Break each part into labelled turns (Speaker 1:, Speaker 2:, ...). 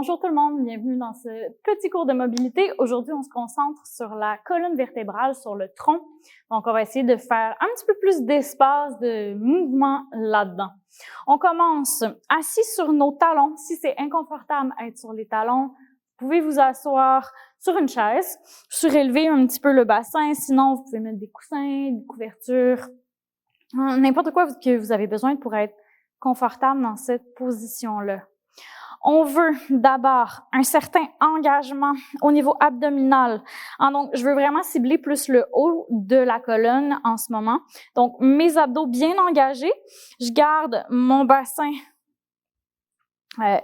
Speaker 1: Bonjour tout le monde, bienvenue dans ce petit cours de mobilité. Aujourd'hui, on se concentre sur la colonne vertébrale, sur le tronc. Donc, on va essayer de faire un petit peu plus d'espace, de mouvement là-dedans. On commence assis sur nos talons. Si c'est inconfortable d'être sur les talons, vous pouvez vous asseoir sur une chaise, surélever un petit peu le bassin. Sinon, vous pouvez mettre des coussins, des couvertures, n'importe quoi que vous avez besoin pour être confortable dans cette position-là. On veut d'abord un certain engagement au niveau abdominal. Donc, je veux vraiment cibler plus le haut de la colonne en ce moment. Donc, mes abdos bien engagés. Je garde mon bassin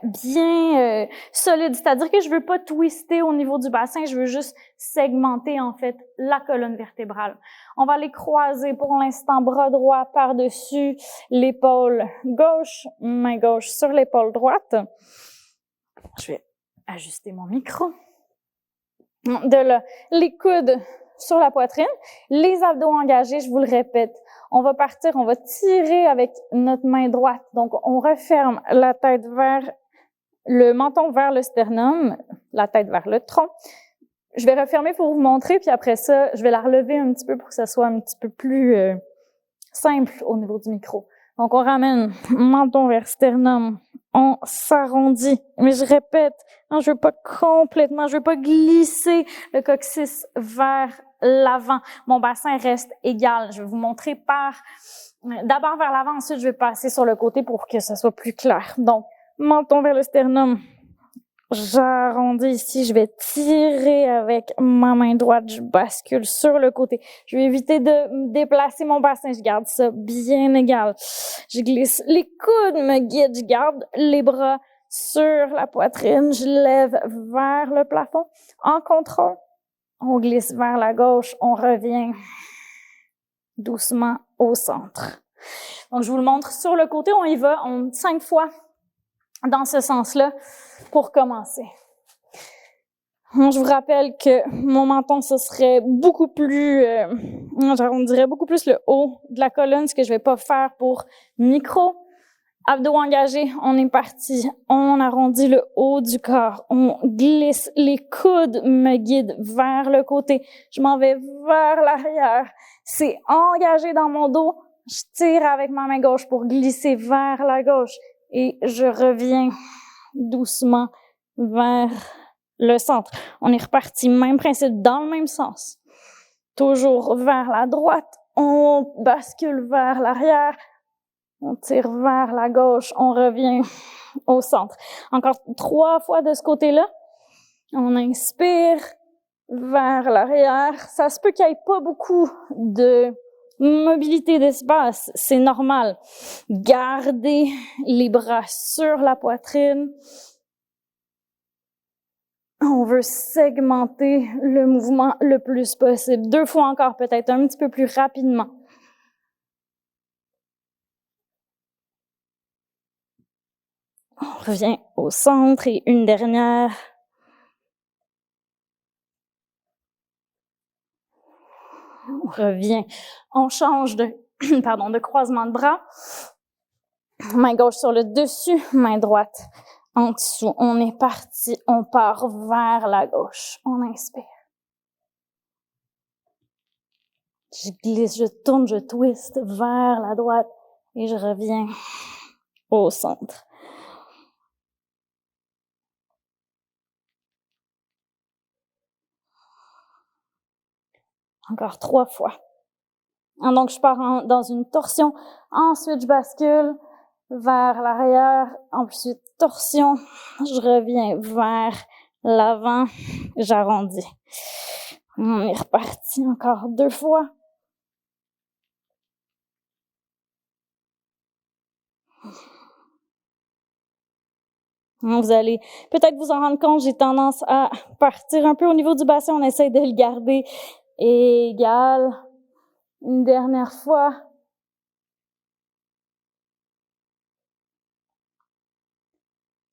Speaker 1: bien solide, c'est-à-dire que je veux pas twister au niveau du bassin, je veux juste segmenter en fait la colonne vertébrale. On va les croiser pour l'instant, bras droit par-dessus l'épaule gauche, main gauche sur l'épaule droite. Je vais ajuster mon micro. De là, les coudes sur la poitrine, les abdos engagés, je vous le répète. On va partir, on va tirer avec notre main droite. Donc, on referme la tête vers le menton, vers le sternum, la tête vers le tronc. Je vais refermer pour vous montrer, puis après ça, je vais la relever un petit peu pour que ça soit un petit peu plus simple au niveau du micro. Donc, on ramène menton vers sternum, on s'arrondit. Mais je répète, non, je veux pas complètement, je veux pas glisser le coccyx vers l'avant. Mon bassin reste égal. Je vais vous montrer d'abord vers l'avant, ensuite je vais passer sur le côté pour que ça soit plus clair. Donc, menton vers le sternum. J'arrondis ici, je vais tirer avec ma main droite, je bascule sur le côté. Je vais éviter de déplacer mon bassin, je garde ça bien égal. Je glisse, les coudes me guident, je garde les bras sur la poitrine, je lève vers le plafond. En contrôle, on glisse vers la gauche, on revient doucement au centre. Donc, je vous le montre sur le côté, on y va, 5 fois dans ce sens-là pour commencer. Je vous rappelle que mon menton, ce serait beaucoup plus, j'arrondirais beaucoup plus le haut de la colonne, ce que je vais pas faire pour micro. Abdos engagés, on est parti. On arrondit le haut du corps. On glisse, les coudes me guident vers le côté. Je m'en vais vers l'arrière. C'est engagé dans mon dos. Je tire avec ma main gauche pour glisser vers la gauche. Et je reviens doucement vers le centre. On est reparti, même principe, dans le même sens. Toujours vers la droite, on bascule vers l'arrière, on tire vers la gauche, on revient au centre. Encore 3 fois de ce côté-là. On inspire vers l'arrière. Ça se peut qu'il n'y ait pas beaucoup de mobilité d'espace, c'est normal. Gardez les bras sur la poitrine. On veut segmenter le mouvement le plus possible. 2 fois encore, peut-être un petit peu plus rapidement. On revient au centre et une dernière. On revient. On change de croisement de bras. Main gauche sur le dessus, main droite en dessous. On est parti. On part vers la gauche. On inspire. Je glisse, je tourne, je twiste vers la droite et je reviens au centre. Encore 3 fois. Donc, je pars dans une torsion. Ensuite, je bascule vers l'arrière. Ensuite, torsion. Je reviens vers l'avant. J'arrondis. On est reparti encore 2 fois. Vous allez peut-être vous en rendre compte, j'ai tendance à partir un peu au niveau du bassin. On essaie de le garder égal. Une dernière fois.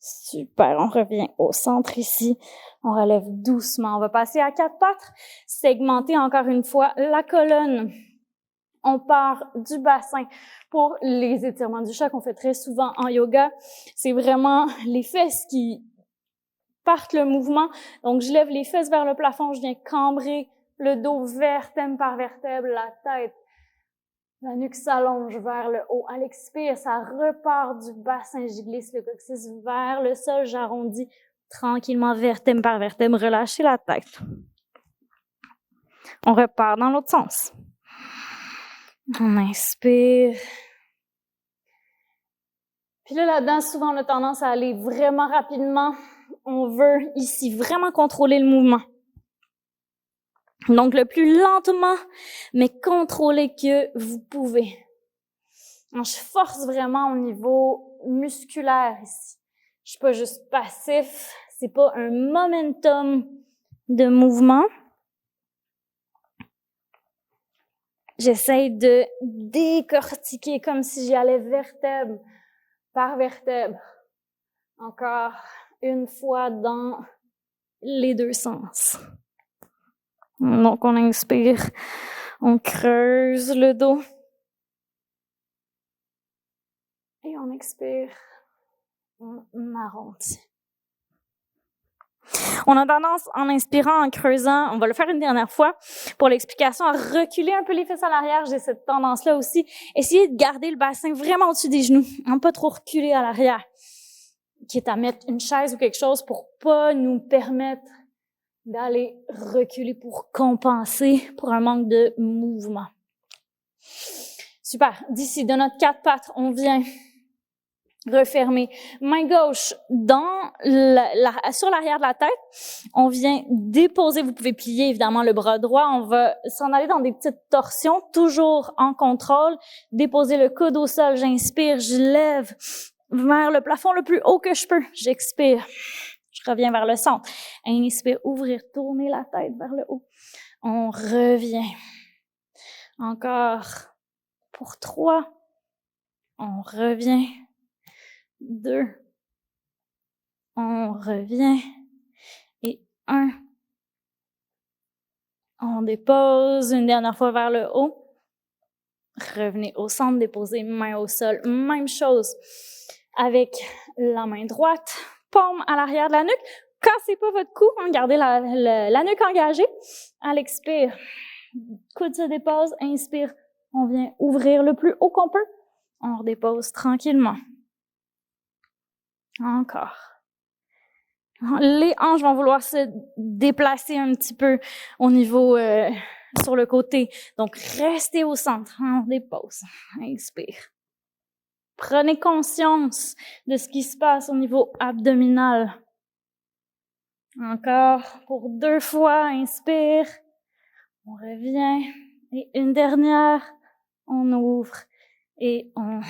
Speaker 1: Super, on revient au centre ici. On relève doucement. On va passer à 4 pattes. Segmenter encore une fois la colonne. On part du bassin pour les étirements du chat qu'on fait très souvent en yoga. C'est vraiment les fesses qui parte le mouvement. Donc, je lève les fesses vers le plafond, je viens cambrer le dos vertèbre par vertèbre, la tête, la nuque s'allonge vers le haut. À l'expire, ça repart du bassin, je glisse le coccyx vers le sol, j'arrondis tranquillement vertèbre par vertèbre, relâchez la tête. On repart dans l'autre sens. On inspire. Puis là-dedans, souvent, on a tendance à aller vraiment rapidement. On veut ici vraiment contrôler le mouvement. Donc, le plus lentement, mais contrôlé que vous pouvez. Donc, je force vraiment au niveau musculaire ici. Je suis pas juste passif. C'est pas un momentum de mouvement. J'essaye de décortiquer comme si j'y allais vertèbre par vertèbre. Encore une fois dans les deux sens. Donc, on inspire, on creuse le dos. Et on expire, on arrondit. On a tendance, en inspirant, en creusant, on va le faire une dernière fois, pour l'explication, à reculer un peu les fesses à l'arrière. J'ai cette tendance-là aussi. Essayez de garder le bassin vraiment au-dessus des genoux, hein, pas trop reculer à l'arrière, qui est à mettre une chaise ou quelque chose pour pas nous permettre d'aller reculer pour compenser pour un manque de mouvement. Super. D'ici, de notre quatre pattes, on vient refermer. Main gauche sur l'arrière de la tête. On vient déposer. Vous pouvez plier évidemment le bras droit. On va s'en aller dans des petites torsions, toujours en contrôle. Déposer le coude au sol. J'inspire, je lève vers le plafond le plus haut que je peux. J'expire. Je reviens vers le centre. Inspire, ouvrir, tourner la tête vers le haut. On revient. Encore pour 3. On revient. 2. On revient. Et 1. On dépose une dernière fois vers le haut. Revenez au centre, déposez main au sol. Même chose avec la main droite. Paume à l'arrière de la nuque. Cassez pas votre cou, hein, gardez la nuque engagée. À l'expire, coude se dépose, inspire, on vient ouvrir le plus haut qu'on peut. On redépose tranquillement. Encore. Les hanches vont vouloir se déplacer un petit peu au niveau sur le côté. Donc, restez au centre. On dépose. Inspire. Prenez conscience de ce qui se passe au niveau abdominal. Encore pour 2 fois, inspire, on revient, et une dernière, on ouvre, et on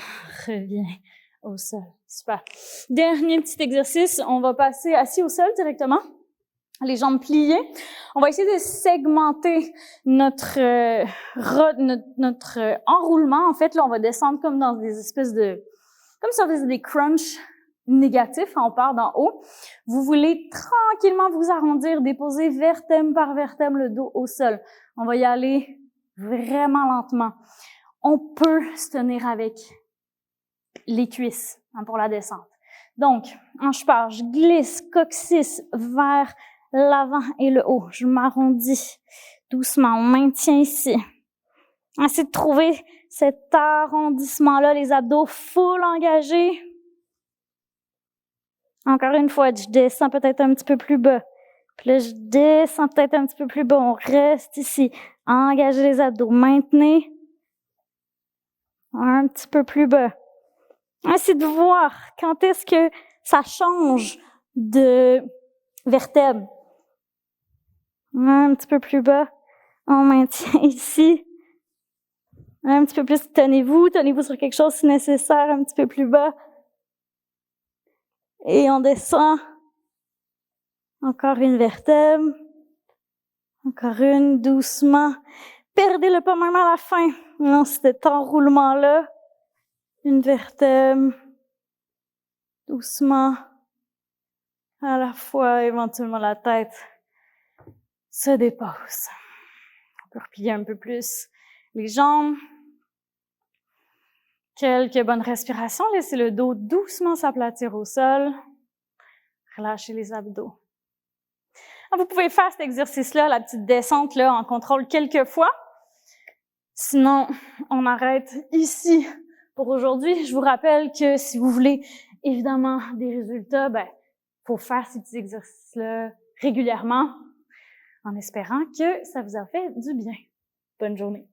Speaker 1: revient au sol. Super. Dernier petit exercice, on va passer assis au sol directement, les jambes pliées. On va essayer de segmenter notre enroulement. En fait, là, on va descendre comme dans des espèces de, comme si on faisait des crunchs négatifs, on part d'en haut. Vous voulez tranquillement vous arrondir, déposer vertèbre par vertèbre le dos au sol. On va y aller vraiment lentement. On peut se tenir avec les cuisses pour la descente. Donc, je pars, je glisse coccyx vers l'avant et le haut. Je m'arrondis doucement, on maintient ici. Essayez de trouver cet arrondissement-là, les abdos full engagés. Encore une fois, je descends peut-être un petit peu plus bas. Puis là, je descends peut-être un petit peu plus bas. On reste ici. Engagez les abdos. Maintenez. Un petit peu plus bas. Essayez de voir quand est-ce que ça change de vertèbre. Un petit peu plus bas. On maintient ici. Un petit peu plus. Tenez-vous sur quelque chose si nécessaire. Un petit peu plus bas. Et on descend. Encore une vertèbre. Encore une, doucement. Perdez-le pas même à la fin. Non, cet enroulement-là. Une vertèbre. Doucement. À la fois, éventuellement, la tête se dépose. On peut replier un peu plus les jambes. Quelques bonnes respirations. Laissez le dos doucement s'aplatir au sol. Relâchez les abdos. Vous pouvez faire cet exercice-là, la petite descente là, en contrôle quelques fois. Sinon, on arrête ici pour aujourd'hui. Je vous rappelle que si vous voulez évidemment des résultats, faut faire ces petits exercices-là régulièrement en espérant que ça vous a fait du bien. Bonne journée.